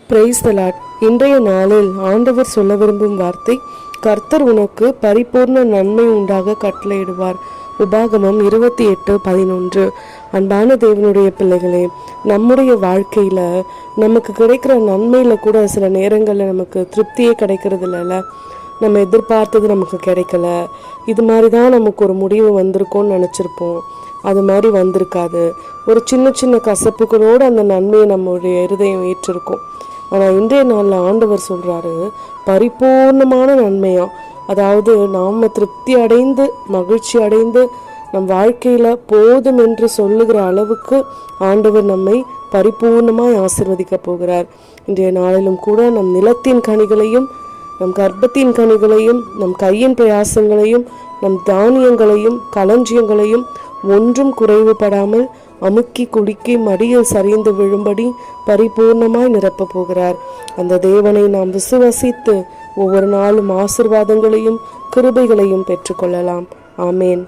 Praise the Lord. இன்றைய நாளில் ஆண்டவர் சொல்ல விரும்பும் வார்த்தை, கர்த்தர் உனக்கு பரிபூர்ண நன்மை உண்டாக கட்டளையிடுவார். உபாகமம் 28:11. அன்பான தேவனுடைய பிள்ளைகளே, நம்முடைய வாழ்க்கையில நமக்கு கிடைக்கிற நன்மையில கூட சில நேரங்களில் நமக்கு திருப்தியே கிடைக்கிறது இல்லைல்ல. நம்ம எதிர்பார்த்தது நமக்கு கிடைக்கல, இது மாதிரி தான் நமக்கு ஒரு முடிவு வந்திருக்கோன்னு நினச்சிருப்போம். அது மாதிரி வந்திருக்காது. ஒரு சின்ன சின்ன கசப்புகளோடு அந்த நன்மையை நம்மளுடைய இருதயம் ஏற்றிருக்கும். ஆனால் இன்றைய நாளில் ஆண்டவர் சொல்கிறாரு, பரிபூர்ணமான நன்மையாக, அதாவது நாம் திருப்தி அடைந்து மகிழ்ச்சி அடைந்து நம் வாழ்க்கையில் போதும் என்று சொல்லுகிற அளவுக்கு ஆண்டவர் நம்மை பரிபூர்ணமாய் ஆசீர்வதிக்க போகிறார். இன்றைய நாளிலும் கூட நம் நிலத்தின் கனிகளையும் நம் கர்ப்பத்தின் கனிகளையும் நம் கையின் பிரயாசங்களையும் நம் தானியங்களையும் களஞ்சியங்களையும் ஒன்றும் குறைவுபடாமல் அமுக்கி குலுக்கி மடியில் சரிந்து விழும்படி பரிபூர்ணமாய் நிரப்பப் போகிறார். அந்த தேவனை நாம் விசுவசித்து ஒவ்வொரு நாளும் ஆசீர்வாதங்களையும் கிருபைகளையும் பெற்றுக்கொள்ளலாம். ஆமேன்.